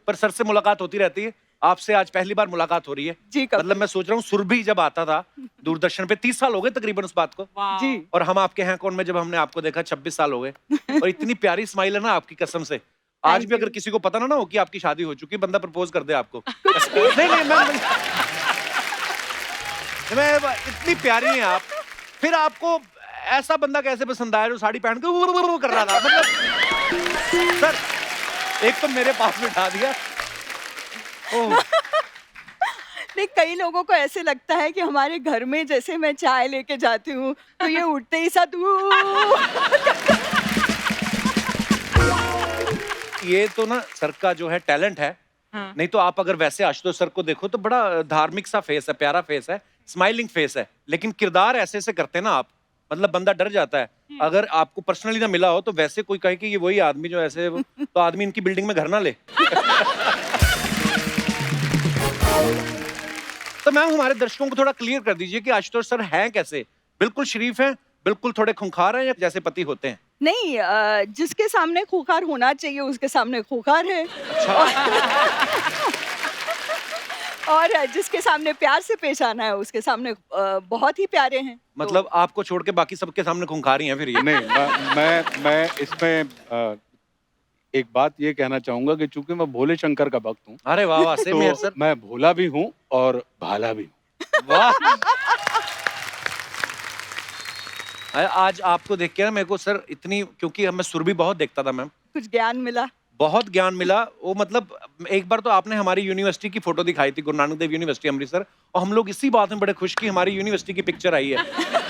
पर सर से मुलाकात होती रहती है, आपसे आज पहली बार मुलाकात हो रही है जी मतलब मैं सोच रहा हूँ सुरभि जब आता था दूरदर्शन पे 30 साल हो गए तकरीबन उस बात को जी और हम आपके हैं कौन में जब हमने आपको देखा 26 साल हो गए और इतनी प्यारी स्माइल है ना आपकी कसम से आज Thank भी अगर you. किसी को पता ना हो कि आपकी शादी हो चुकी है बंदा प्रपोज कर दे आपको नहीं नहीं मैं इतनी प्यारी हैं आप फिर आपको ऐसा बंदा कैसे पसंद आया जो साड़ी पहन के कर रहा था मतलब सर एक तो मेरे पास बिठा दिया ओह नहीं, कई लोगों को ऐसे लगता है कि हमारे घर में जैसे मैं चाय लेके जाती हूँ तो ये उठते ही साथ ये तो ना सर का जो है टैलेंट है हाँ। नहीं तो आप अगर वैसे आशुतोष सर को देखो तो बड़ा धार्मिक सा फेस है प्यारा फेस है स्माइलिंग फेस है लेकिन किरदार ऐसे ऐसे करते हैं ना आप मतलब बंदा डर जाता है अगर आपको पर्सनली ना मिला हो तो वैसे कोई कहे कि ये वही आदमी जो ऐसे तो आदमी इनकी बिल्डिंग में घर ना ले तो मैम हमारे दर्शकों को थोड़ा क्लियर कर दीजिए कि आशुतोष सर हैं कैसे बिल्कुल शरीफ हैं बिल्कुल थोड़े खूंखार हैं या जैसे पति होते हैं नहीं, जिसके सामने खूंखार होना चाहिए उसके सामने खूंखार है और जिसके सामने प्यार से पेश आना है उसके सामने बहुत ही प्यारे हैं मतलब आपको छोड़ के बाकी सबके सामने खूंखार ही हैं फिर ये नहीं मैं इसमें एक बात ये कहना चाहूंगा कि चूंकि मैं भोले शंकर का भक्त हूँ अरे वाह वाह सेम हियर तो सर मैं भोला भी हूँ और भाला भी हूँ वाह आज आपको देख के ना मेरे को सर इतनी क्योंकि मैं सुरभि बहुत देखता था मैम कुछ ज्ञान मिला बहुत ज्ञान मिला वो मतलब एक बार तो आपने हमारी यूनिवर्सिटी की फोटो दिखाई थी गुरु नानक देव यूनिवर्सिटी अमृतसर और हम लोग इसी बात में बड़े खुश कि हमारी यूनिवर्सिटी की पिक्चर आई है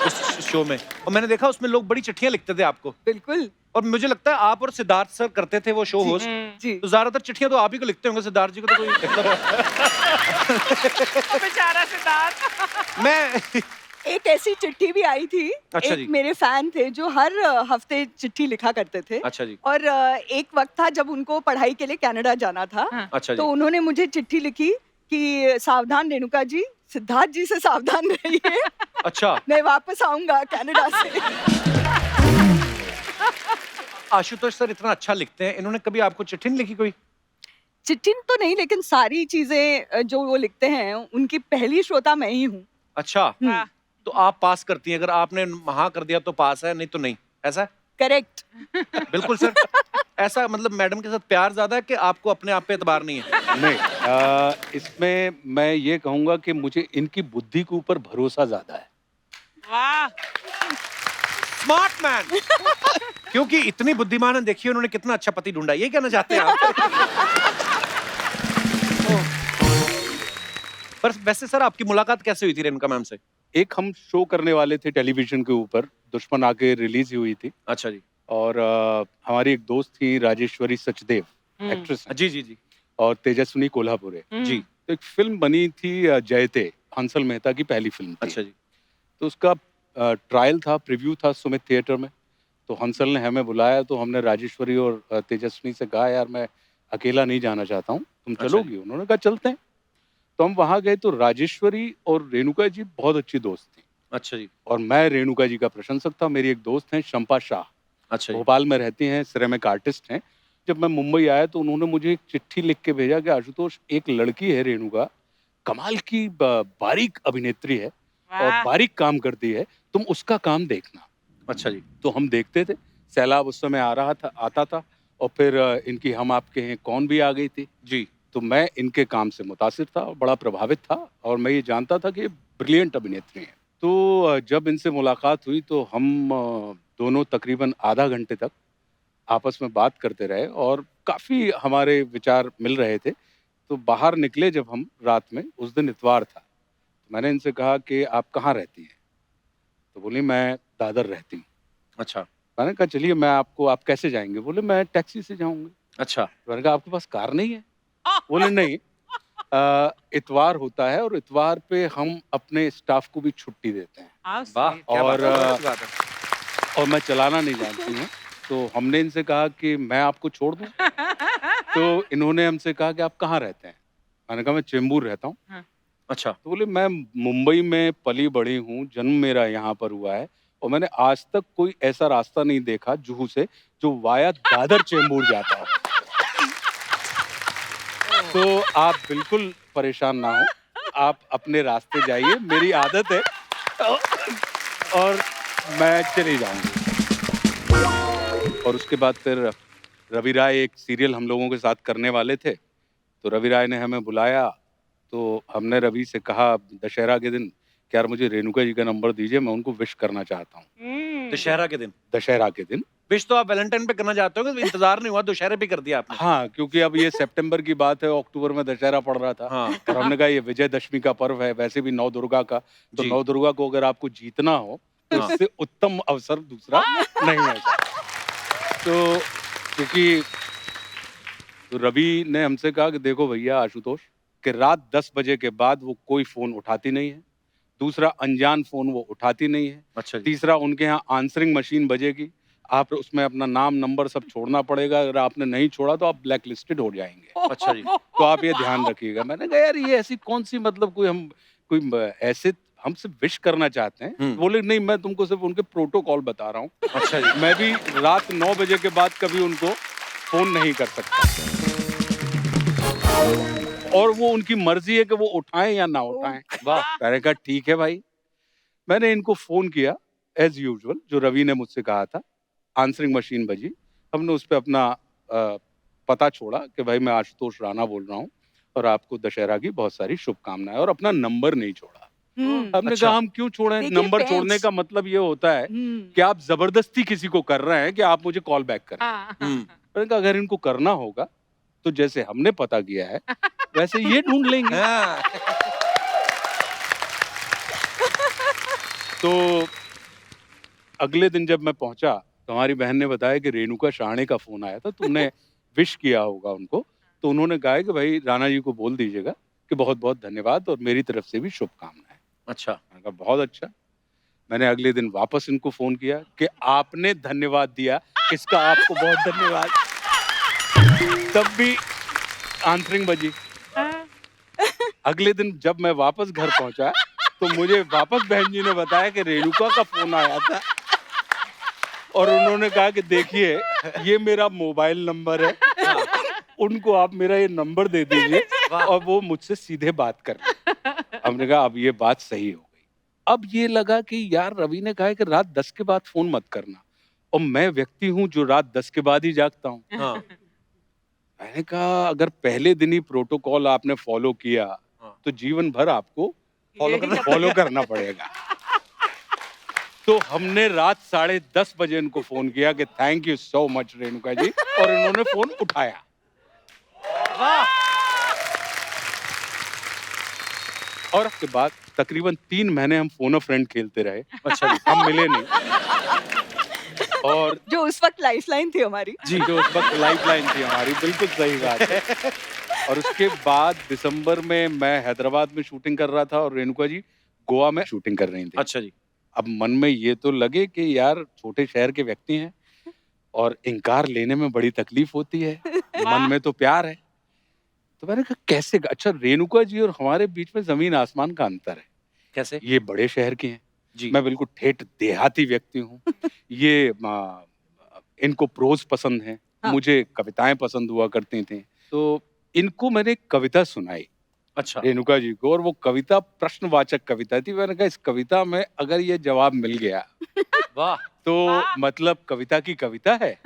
उस शो में और मैंने देखा उसमें लोग बड़ी चिट्ठियां लिखते थे आपको बिल्कुल और मुझे लगता है आप और सिद्धार्थ सर करते थे वो शो होस्ट जी तो ज्यादातर चिट्ठियां तो आप ही को लिखते होंगे सिद्धार्थ जी को तो कोई बेचारा सिद्धार्थ। मैं एक ऐसी चिट्ठी भी आई थी अच्छा जी। एक मेरे फैन थे जो हर हफ्ते चिट्ठी लिखा करते थे अच्छा जी और एक वक्त था जब उनको पढ़ाई के लिए कनाडा जाना था अच्छा तो जी उन्होंने मुझे चिट्ठी लिखी कि सावधान रेणुका जी सिद्धार्थ जी से सावधान रहिए अच्छा मैं वापस आऊंगा कनाडा से आशुतोष सर इतना अच्छा लिखते हैं इन्होंने कभी आपको चिट्ठी नहीं लिखी कोई चिट्ठी तो नहीं लेकिन सारी चीजें जो वो लिखते हैं उनकी पहली श्रोता मैं ही हूँ अच्छा वाह। तो आप पास करती हैं अगर आपने हाँ कर दिया तो पास है नहीं तो नहीं ऐसा है? करेक्ट बिल्कुल सर ऐसा मतलब मैडम के साथ प्यार ज्यादा है कि आपको अपने आप पे एतबार नहीं है नहीं इसमें मैं ये कहूंगा कि मुझे इनकी बुद्धि के ऊपर भरोसा ज्यादा है वाह। स्मार्ट मैन क्योंकि इतनी बुद्धिमान है देखिए उन्होंने कितना अच्छा पति ढूंढा ये कहना चाहते हैं आप पर वैसे सर आपकी मुलाकात कैसे हुई थी रेणुका मैम से एक हम शो करने वाले थे टेलीविजन के ऊपर दुश्मन आके रिलीज हुई थी अच्छा जी और हमारी एक दोस्त थी राजेश्वरी सचदेव एक्ट्रेस जी जी जी और तेजस्विनी कोल्हापुरे जी तो एक फिल्म बनी थी जयते हंसल मेहता की पहली फिल्म थी अच्छा जी तो उसका ट्रायल था प्रीव्यू था सुमित थिएटर में तो हंसल ने हमें बुलाया तो हमने राजेश्वरी और तेजस्विनी से कहा यार मैं अकेला नहीं जाना चाहता हूँ तुम अच्छा चलोगी उन्होंने कहा चलते हैं तो हम वहां गए तो राजेश्वरी और रेणुका जी बहुत अच्छी दोस्त थी अच्छा जी और मैं रेणुका जी का प्रशंसक था मेरी एक दोस्त हैं शंपा शाह अच्छा जी भोपाल में रहती हैं सिरेमिक आर्टिस्ट हैं जब मैं मुंबई आया तो उन्होंने मुझे एक चिट्ठी लिख के भेजा कि आशुतोष एक लड़की है रेणुका कमाल की बारीक अभिनेत्री है और वाह। बारीक काम करती है तुम उसका काम देखना अच्छा जी तो हम देखते थे सैलाब उस समय आ रहा था आता था और फिर इनकी हम आपके हैं कौन भी आ गई थी जी तो मैं इनके काम से मुतासिर था और बड़ा प्रभावित था और मैं ये जानता था कि ये ब्रिलियंट अभिनेत्री हैं तो जब इनसे मुलाकात हुई तो हम दोनों तकरीबन आधा घंटे तक आपस में बात करते रहे और काफ़ी हमारे विचार मिल रहे थे तो बाहर निकले जब हम रात में उस दिन इतवार था तो मैंने इनसे कहा कि आप कहाँ रहती हैं तो बोली मैं दादर रहती हूँ अच्छा मैंने कहा चलिए मैं आपको आप कैसे जाएंगे बोले मैं टैक्सी से जाऊंगी अच्छा मैंने कहा आपके पास कार नहीं है बोले नहीं इतवार होता है और इतवार पे हम अपने स्टाफ को भी छुट्टी देते हैं How वाह sweet. क्या बात है, और, बहुत अच्छी बात है। और मैं चलाना नहीं जानती हूँ तो हमने इनसे कहा कि मैं आपको छोड़ दूँ तो इन्होंने हमसे कहा कि आप कहाँ रहते हैं मैंने कहा मैं चेंबूर रहता हूँ अच्छा तो बोले मैं मुंबई में पली बड़ी हूँ जन्म मेरा यहाँ पर हुआ है और मैंने आज तक कोई ऐसा रास्ता नहीं देखा जुहू से जो वाया दादर चेंबूर जाता है तो आप बिल्कुल परेशान ना हो, आप अपने रास्ते जाइए, मेरी आदत है और मैं चली जाऊंगी। और उसके बाद फिर रवि राय एक सीरियल हम लोगों के साथ करने वाले थे, तो रवि राय ने हमें बुलाया। तो हमने रवि से कहा दशहरा के दिन कि यार मुझे रेणुका जी का नंबर दीजिए, मैं उनको विश करना चाहता हूँ दशहरा के दिन दशहरा के दिन। विश तो आप वैलेंटाइन पे करना चाहते हो, इंतजार नहीं हुआ, दशहरे पे कर दिया आपने। हाँ, क्योंकि अब ये सितंबर की बात है, अक्टूबर में दशहरा पड़ रहा था। हाँ। और हमने कहा ये विजयदशमी का पर्व है, वैसे भी नौ दुर्गा का, तो जी। नौ दुर्गा को अगर आपको जीतना हो तो हाँ। इससे उत्तम अवसर दूसरा नहीं है। तो क्योंकि तो रवि ने हमसे कहा कि देखो भैया आशुतोष, कि रात 10 बजे के बाद वो कोई फोन उठाती नहीं है। दूसरा, अनजान फोन वो उठाती नहीं है। अच्छा जी। तीसरा, उनके यहाँ आंसरिंग मशीन बजेगी, आप उसमें अपना नाम नंबर सब छोड़ना पड़ेगा, अगर आपने नहीं छोड़ा तो आप ब्लैक लिस्टेड हो जाएंगे। अच्छा जी। तो आप ये ध्यान रखिएगा। मैंने कहा यार ये ऐसी कौन सी, मतलब कोई ऐसे हमसे विश करना चाहते हैं। बोले नहीं, मैं तुमको सिर्फ उनके प्रोटोकॉल बता रहा हूँ। अच्छा जी। मैं भी रात 9 बजे के बाद कभी उनको फोन नहीं कर सकता, और वो उनकी मर्जी है कि वो उठाएं या ना उठाएं। वाह। मैंने कहा ठीक है भाई। मैंने इनको फोन किया एज यूजुअल, जो रवि ने मुझसे कहा था। आंसरिंग मशीन बजी, हमने उस पर अपना पता छोड़ा कि भाई मैं आशुतोष राणा बोल रहा हूँ और आपको दशहरा की बहुत सारी शुभकामनाएं, और अपना नंबर नहीं छोड़ा। हमने अच्छा। कहा हम क्यों छोड़ें, देखिए, नंबर पेच। छोड़ने का मतलब ये होता है कि आप जबरदस्ती किसी को कर रहे हैं कि आप मुझे कॉल बैक करें। मैंने कहा अगर इनको करना होगा तो जैसे हमने पता किया है वैसे ये ढूंढ लेंगे। हाँ। तो अगले दिन जब मैं पहुंचा तो हमारी बहन ने बताया कि रेणुका शाहणे का फोन आया था, तुमने विश किया होगा उनको। तो उन्होंने कहा कि भाई राणा जी को बोल दीजिएगा कि बहुत बहुत धन्यवाद और मेरी तरफ से भी शुभकामनाएं। अच्छा। मैंने कहा बहुत अच्छा। मैंने अगले दिन वापस इनको फोन किया कि आपने धन्यवाद दिया, इसका आपको बहुत धन्यवाद। तब भी आंसरिंग बजी। अगले दिन जब मैं वापस घर पहुंचा तो मुझे वापस बहन जी ने बताया कि रेणुका का फोन आया था और उन्होंने कहा कि देखिए ये मेरा मोबाइल नंबर है, उनको आप मेरा ये नंबर दे दीजिए और वो मुझसे सीधे बात कर लें। हमने कहा अब ये बात सही हो गई। अब ये लगा कि यार रवि ने कहा है कि रात 10 के बाद फोन मत करना, और मैं व्यक्ति हूं जो रात 10 के बाद ही जागता हूं। हाँ। मैंने कहा अगर पहले दिन ही प्रोटोकॉल आपने फॉलो किया तो जीवन भर आपको फॉलो करना पड़ेगा। तो हमने रात 10:30 बजे इनको फोन किया कि thank you so much Renuka ji, और इन्होंने फोन उठाया। और उसके बाद तकरीबन 3 महीने हम फोन अ फ्रेंड खेलते रहे। अच्छा जी। हम मिले नहीं। और जो उस वक्त लाइफलाइन थी हमारी। जी, जो उस वक्त लाइफलाइन थी हमारी, बिल्कुल सही बात है। और उसके बाद दिसंबर में मैं हैदराबाद में शूटिंग कर रहा था और रेणुका जी गोवा में शूटिंग कर रही थी। अच्छा जी। अब मन में ये तो लगे कि यार छोटे शहर के व्यक्ति हैं और इनकार लेने में बड़ी तकलीफ होती है, मन में तो प्यार है। तो मैंने कहा कैसे, अच्छा रेणुका जी और हमारे बीच में जमीन आसमान का अंतर है। कैसे? ये बड़े शहर की हैं, जी। मैं बिल्कुल ठेठ देहाती व्यक्ति हूँ। ये इनको प्रोज पसंद है, मुझे कविताएं पसंद हुआ करती थी। तो इनको मैंने एक कविता सुनाई अच्छा। रेणुका जी को, और वो कविता प्रश्नवाचक कविता थी। मैंने कहा इस कविता में अगर ये जवाब मिल गया वाह। तो मतलब कविता की कविता है,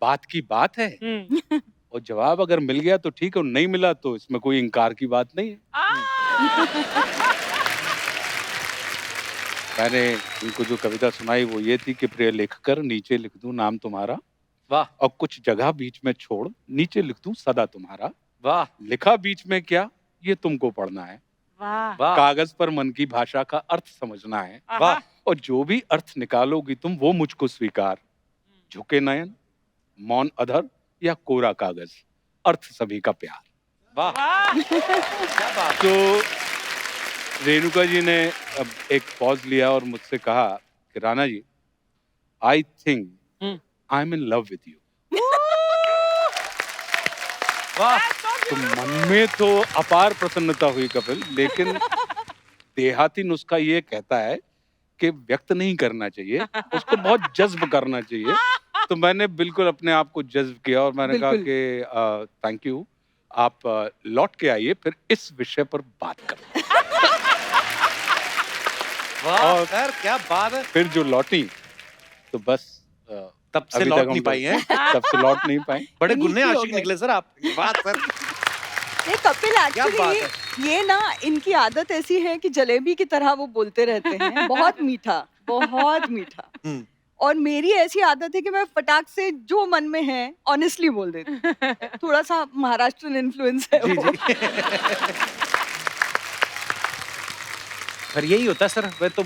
बात की बात है, और जवाब अगर मिल गया तो ठीक है, और नहीं मिला तो इसमें कोई इनकार की बात नहीं है। मैंने इनको जो कविता सुनाई वो ये थी कि प्रिय लिखकर नीचे लिख दूं नाम तुम्हारा, वाह। और कुछ जगह बीच में छोड़ नीचे लिख दूं सदा तुम्हारा। वाह। लिखा बीच में क्या ये तुमको पढ़ना है, वाह। कागज पर मन की भाषा का अर्थ समझना है, वाह। और जो भी अर्थ निकालोगी तुम वो मुझको स्वीकार। झुके नयन, मौन अधर या कोरा कागज, अर्थ सभी का प्यार। वाह। क्या बात। तो रेणुका जी ने अब एक पॉज लिया और मुझसे कहा कि Rana ji I think I am in love with you. वाह। तो मन में तो अपार प्रसन्नता हुई कपिल, लेकिन देहाती नुस्खा ये कहता है कि व्यक्त नहीं करना चाहिए, उसको बहुत जज्ब करना चाहिए। तो मैंने बिल्कुल अपने आप को जज्ब किया और मैंने कहा कि थैंक यू, आप लौट के आइए, फिर इस विषय पर बात करें। वाह और- सर क्या बात है। फिर जो लौटी तो बस तब से अभी लौट तक हम नहीं पाई हैं। तब से लौट नहीं पाए। बड़े इन्हीं गुन्ने की हो आशिक गए। निकले सर आप। बात सर। ये कपिल बात एक्चुअली ये ना इनकी आदत ऐसी है कि जलेबी की तरह वो बोलते रहते हैं, बहुत मीठा, बहुत मीठा। हम्म। और मेरी ऐसी आदत है कि मैं फटाक से जो मन में है ऑनेस्टली बोल देती हूँ। थोड़ा सा महाराष्ट्रन इन्फ्लुएंस है जी वो। जी। पर यही होता है सर। वे तो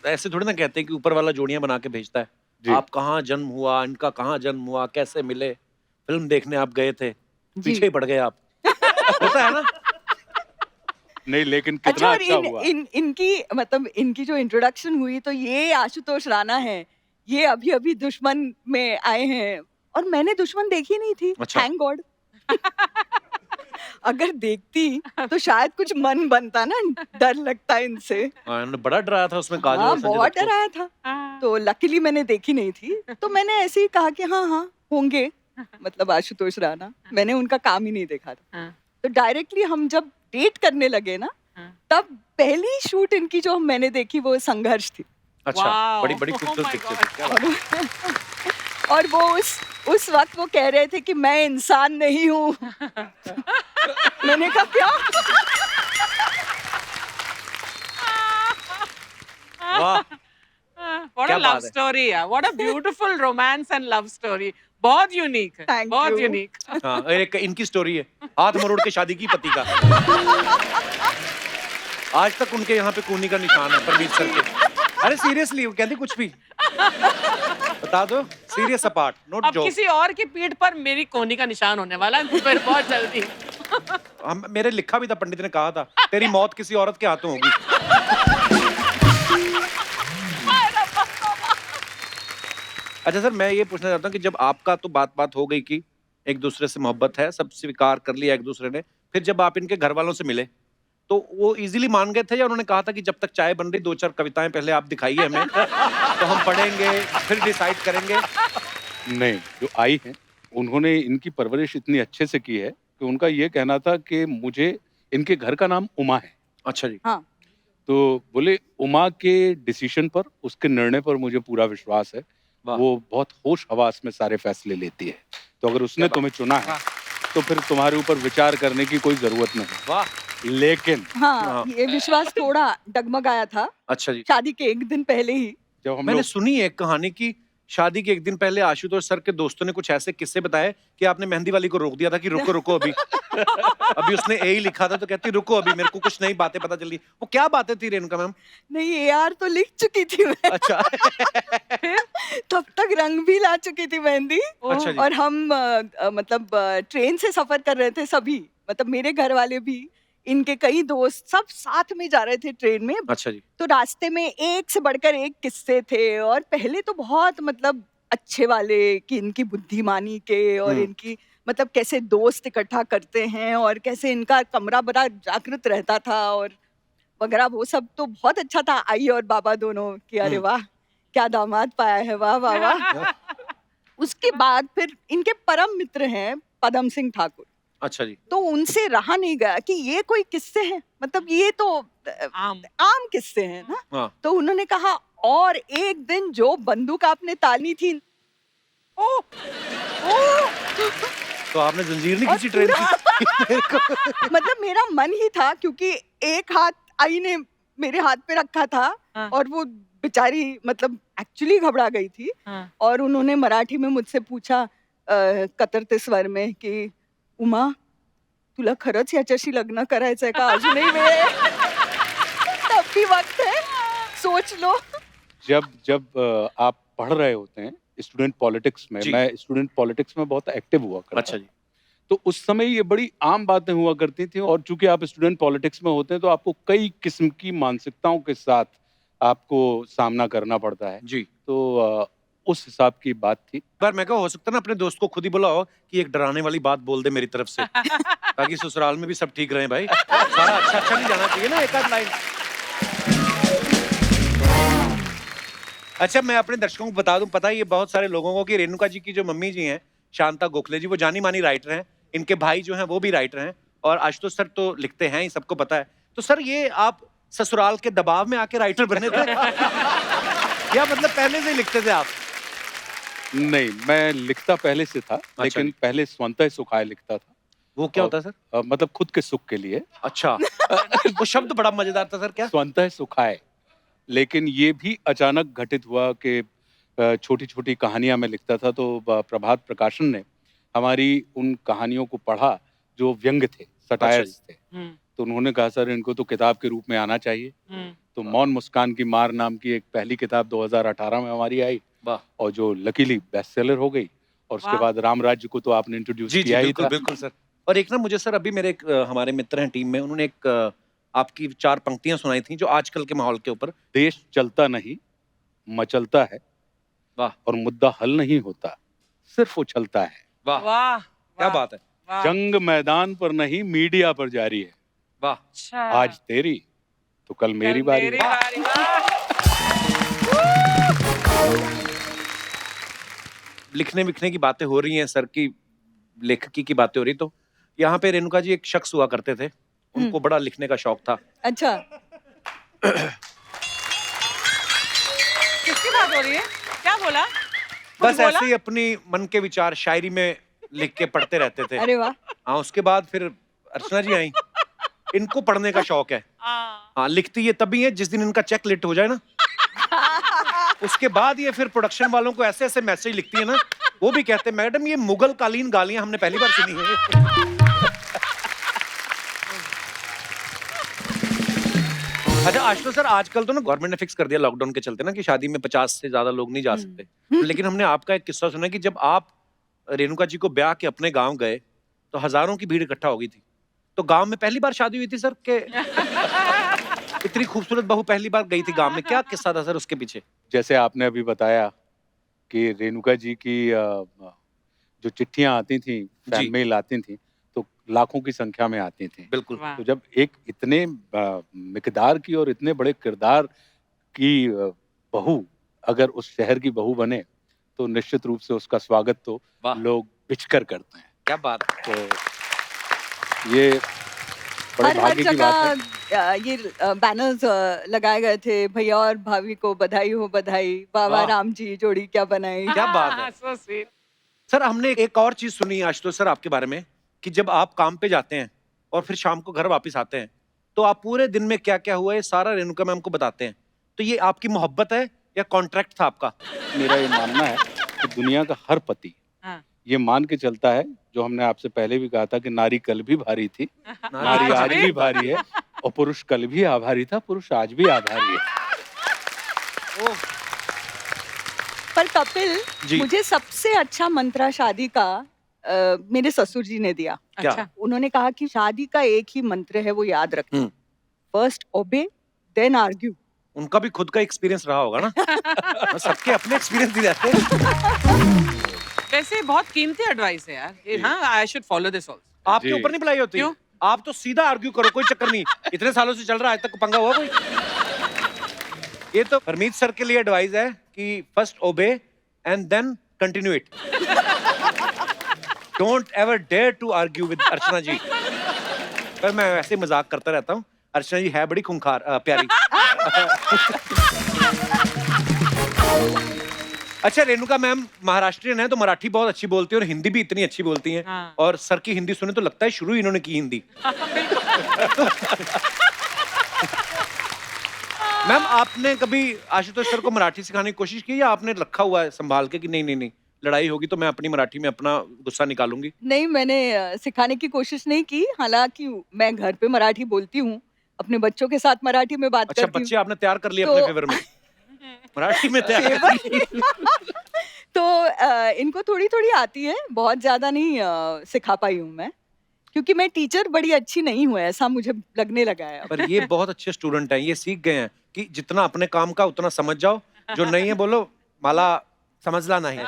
ऐसे थोड़ी ना कहते हैं कि ऊपर वाला जोड़ियां बना के भेजता है। जी। आप कहाँ जन्म हुआ, इनका कहाँ जन्म हुआ, कैसे मिले, फिल्म देखने आप गए थे, पीछे ही पड़ गए आप। होता है ना। नहीं, लेकिन अच्छा, कितना और अच्छा हुआ। इनकी मतलब इनकी जो इंट्रोडक्शन हुई तो ये आशुतोष राणा है, ये अभी अभी दुश्मन में आए हैं और मैंने दुश्मन देखी नहीं थी। अच्छा। Thank God. अगर देखती तो शायद कुछ मन बनता ना, डर लगता है इनसे। हाँ, इन्होंने बड़ा डराया था उसमें काजल हाँ, और संजय बहुत दत्त को। डराया था। हाँ। तो लकीली मैंने देखी नहीं थी, तो मैंने ऐसे ही कहा कि हाँ हाँ होंगे, मतलब आशुतोष राणा। मैंने उनका काम ही नहीं देखा था। हाँ। तो डायरेक्टली हम जब डेट करने लगे ना, हाँ। तब पहली शूट इनकी जो मैंने देखी वो संघर्ष थी। अच्छा, Wow. बड़ी बड़ी Oh खूबसूरत my पिक्चर God. थी। क्या बात है। और वो उस वक्त वो कह रहे थे कि मैं इंसान नहीं हूँ। मैंने कहा क्या? वाह। What क्या a love बात है। story है। What a beautiful romance and love story. बहुत यूनिक है। Thank बहुत you. यूनिक। हाँ, और एक इनकी स्टोरी है, हाथ मरोड़ के शादी की पति का। आज तक उनके यहाँ पे कूनी का निशान है परमीत सर के। अरे सीरियसली वो कहती कुछ भी बता दो, सीरियस अपार्ट, नोट अब जोक। किसी और की पीठ पर मेरी कोहनी का निशान होने वाला है फिर बहुत जल्दी। हम मेरे लिखा भी था, पंडित ने कहा था तेरी मौत किसी औरत के हाथों होगी। अच्छा सर, मैं ये पूछना चाहता हूँ कि जब आपका तो बात हो गई कि एक दूसरे से मोहब्बत है, सब स्वीकार कर लिया एक दूसरे ने, फिर जब आप इनके घर वालों से मिले तो वो इजीली मान गए थे या उन्होंने कहा था कि जब तक चाय बन रही 2-4 कविताएं पहले आप दिखाइए हमें तो हम पढ़ेंगे फिर डिसाइड करेंगे? नहीं, जो आई हैं उन्होंने इनकी परवरिश इतनी अच्छे से की है कि उनका ये कहना था कि मुझे इनके घर का नाम उमा है। अच्छा जी। हाँ, तो बोले उमा के डिसीजन पर, उसके निर्णय पर मुझे पूरा विश्वास है। वाह। वो बहुत होश हवास में सारे फैसले लेती है, तो अगर उसने क्या बात। तुम्हें चुना है तो फिर तुम्हारे ऊपर विचार करने की कोई जरूरत नहीं। वाह। लेकिन हाँ, हाँ। ये विश्वास थोड़ा डगमगाया था अच्छा जी। शादी के एक दिन पहले ही। जब हम मैंने लोग सुनी है एक कहानी की शादी के एक दिन पहले आशुतोष सर के दोस्तों ने कुछ ऐसे किस्से बताए कि आपने मेहंदी वाली को रोक दिया था कि रुको रुको अभी। अभी उसने ए ही लिखा था तो कहती रुको अभी, मेरे को कुछ नई बातें पता चली। वो क्या बातें थी रेणुका मैम? नहीं, AR तो लिख चुकी थी मैं। अच्छा। तब तक रंग भी ला चुकी थी मेहंदी। अच्छा जी। और हम मतलब ट्रेन से सफर कर रहे थे सभी, मतलब मेरे घर वाले भी, इनके कई दोस्त, सब साथ में जा रहे थे ट्रेन में। अच्छा जी। तो रास्ते में एक से बढ़कर एक किस्से थे और पहले तो बहुत मतलब अच्छे वाले कि इनकी बुद्धिमानी के और इनकी मतलब कैसे दोस्त इकट्ठा करते हैं और कैसे इनका कमरा बड़ा जागृत रहता था और वगैरह, वो सब तो बहुत अच्छा था। आई और बाबा दोनों कि अरे वाह क्या दामाद पाया है, वाह वाह वाह। उसके बाद फिर इनके परम मित्र हैं पदम सिंह ठाकुर, अच्छा जी। तो उनसे रहा नहीं गया कि ये कोई किस्से हैं, मतलब ये तो आम किस्से हैं ना। हाँ। तो उन्होंने कहा और एक दिन जो बंदूक आपने तानी थी, ओ, तो आपने जंजीर नहीं और खींची ट्रेन की? मतलब मेरा मन ही था क्योंकि एक हाथ आई ने मेरे हाथ पे रखा था हाँ। और वो बेचारी मतलब एक्चुअली घबरा गई थी। हाँ। और उन्होंने मराठी में मुझसे पूछा कतरते स्वर में कि उमा तुला खरंच याच्याशी लग्न करायचंय का, अजूनही वेळ आहे? तब भी वक्त है, सोच लो। जब आप पढ़ रहे होते हैं स्टूडेंट पॉलिटिक्स में, जी। मैं स्टूडेंट पॉलिटिक्स में बहुत एक्टिव हुआ करता अच्छा जी। तो उस समय ये बड़ी आम बातें हुआ करती थी और चूंकि आप स्टूडेंट पॉलिटिक्स में होते हैं तो आपको कई किस्म की मानसिकताओं के साथ आपको सामना करना पड़ता है। जी। तो उस हिसाब की बात थी। पर मैं कहा हो सकता है ना अपने दोस्त को खुद ही बुलाओ कि एक डराने वाली बात बोल दे मेरी तरफ से, ताकि ससुराल में भी सब ठीक रहे भाई। सारा अच्छा अच्छा नहीं जाना चाहिए ना एक आध लाइन। अच्छा, मैं अपने दर्शकों को बता दूं, पता है ये बहुत सारे लोगों को कि रेणुका जी की जो मम्मी जी हैं शांता गोखले जी, वो जानी मानी राइटर हैं, इनके भाई जो हैं वो भी राइटर हैं और आशुतोष सर तो लिखते हैं ही, सबको पता है। तो सर ये आप ससुराल के दबाव में आके राइटर बने थे या मतलब पहले से ही लिखते थे आप? नहीं, मैं लिखता पहले से था, लेकिन पहले स्वतः सुखाए लिखता था। वो क्या होता है सर? मतलब खुद के सुख के लिए। अच्छा वो शब्द बड़ा मजेदार था सर। क्या? स्वतः सुखाए। लेकिन ये भी अचानक घटित हुआ कि छोटी छोटी कहानियां मैं लिखता था, तो प्रभात प्रकाशन ने हमारी उन कहानियों को पढ़ा जो व्यंग थे, सटायर्स थे। तो उन्होंने कहा सर इनको तो किताब के रूप में आना चाहिए। तो मौन मुस्कान की मार नाम की एक पहली किताब 2018 में हमारी आई, और जो लकीली बेस्ट सेलर हो गई। और उसके बाद राम राज्य को तो आपने इंट्रोड्यूस किया ही था। बिल्कुल सर। और एक ना मुझे सर अभी मेरे एक हमारे मित्र हैं टीम में, उन्होंने एक आपकी 4 पंक्तियां सुनाई थी जो आजकल के माहौल के ऊपर। देश चलता नहीं, मचलता है। वाह। और मुद्दा हल नहीं होता, सिर्फ उछलता है। वाह वाह, क्या बात है। वाह। जंग मैदान पर नहीं, मीडिया पर जारी है। वाह। अच्छा। आज तेरी तो कल मेरी बारी मेरी है। बारी। वाह। लिखने विखने की बातें हो रही हैं, सर की लेखकी की बातें हो रही, तो यहाँ पे रेणुका जी एक शख्स हुआ करते थे, उनको बड़ा लिखने का शौक था। अच्छा। किसकी बात हो रही है? क्या बोला? कुछ बस बोला? ऐसे ही अपनी मन के विचार शायरी में लिख के पढ़ते रहते थे। अरे वाह। हाँ, उसके बाद फिर अर्चना जी आई, इनको पढ़ने का शौक है। हाँ, लिखती ये तभी है जिस दिन इनका चेक लेट हो जाए ना, उसके बाद ये फिर प्रोडक्शन वालों को ऐसे ऐसे मैसेज लिखती है ना, वो भी कहते हैं मैडम ये मुगल कालीन गालियां हमने पहली बार सुनी है। अच्छा आशुतोष सर, आजकल तो ना गवर्नमेंट ने फिक्स कर दिया लॉकडाउन के चलते ना कि शादी में 50 से ज्यादा लोग नहीं जा सकते, लेकिन हमने आपका एक किस्सा सुना कि जब आप रेणुका जी को ब्याह के अपने गांव गए तो हजारों की भीड़ इकट्ठा हो गई थी। तो गांव में पहली बार शादी हुई थी सर के इतनी खूबसूरत बहू पहली बार गई थी गांव में, क्या किस्सा था सर उसके पीछे? जैसे आपने अभी बताया कि रेणुका जी की जो चिट्ठियां आती थी, फैन मेल आती थी, तो लाखों की संख्या में आती थी। बिल्कुल। तो जब एक इतने मिकदार की और इतने बड़े किरदार की बहू अगर उस शहर की बहू बने, तो निश्चित रूप से उसका स्वागत तो लोग बिछकर करते हैं। क्या बात है। तो ये बड़े हर भाग्य की बात है। ये बैनर्स लगाए गए थे, भैया और भाभी को बधाई हो बधाई, बाबा वाह। राम जी जोड़ी क्या बनाई। क्या बात है। So sweet. सर हमने एक और चीज सुनी आशुतोष सर आपके बारे में कि जब आप काम पे जाते हैं और फिर शाम को घर वापस आते हैं तो आप पूरे दिन में क्या क्या हुआ है सारा रेणुका मैम को बताते हैं। तो ये आपकी मोहब्बत है या कॉन्ट्रैक्ट था आपका? मेरा ये मानना है कि दुनिया का हर पति हाँ। ये मान के चलता है, जो हमने आपसे पहले भी कहा था कि नारी कल भी भारी थी, नारी आज भी भारी है, और पुरुष कल भी आभारी था, पुरुष आज भी आभारी है। पर कपिल, जी। मुझे सबसे अच्छा मंत्रा शादी का मेरे ससुर जी ने दिया। क्या? अच्छा। उन्होंने कहा कि शादी का एक ही मंत्र है, वो याद रखना, फर्स्ट ओबे देन आर्ग्यू। उनका भी खुद का एक्सपीरियंस रहा होगा ना। सबके अपने एक्सपीरियंस भी रहते हैं। वैसे बहुत कीमती एडवाइस है यार ये। हाँ, I should follow this also. आपके ऊपर नहीं बुलाई होती? क्यों? आप तो सीधा आर्ग्यू करो, कोई चक्कर नहीं। इतने सालों से चल रहा है, आज तक पंगा हुआ कोई? ये तो हरमीत सर के लिए एडवाइस है कि first obey and then continue it. Don't ever dare to argue with Archana ji. पर मैं वैसे ही मजाक करता रहता हूँ, अर्चना जी है बड़ी खूंखार प्यारी। अच्छा रेणुका मैम महाराष्ट्रियन है तो मराठी बहुत अच्छी बोलती है और हिंदी भी इतनी अच्छी बोलती हैं। हाँ। और सर की हिंदी सुने तो लगता है शुरू ही इन्होंने की हिंदी। मैम आपने कभी आशुतोष सर को मराठी सिखाने की कोशिश की या आपने रखा हुआ है संभाल के कि नहीं नहीं नहीं लड़ाई होगी तो मैं अपनी मराठी में अपना गुस्सा निकालूंगी? नहीं, मैंने सिखाने की कोशिश नहीं की। हालांकि मैं घर पे मराठी बोलती हूँ, अपने बच्चों के साथ मराठी में बात अच्छा करती बच्चे हूँ। आपने तैयार कर लिए तो- अपने फेवर में मराठी में तैयार कर लिए। तो इनको थोड़ी थोड़ी आती है, बहुत ज्यादा नहीं सिखा पाई हूँ मैं, क्योंकि मैं टीचर बड़ी अच्छी नहीं हूँ, ऐसा मुझे लगने लगा है अब। पर ये बहुत अच्छे स्टूडेंट हैं, ये सीख गए हैं कि जितना अपने काम का उतना समझ जाओ, जो नहीं है बोलो माला समझला नहीं।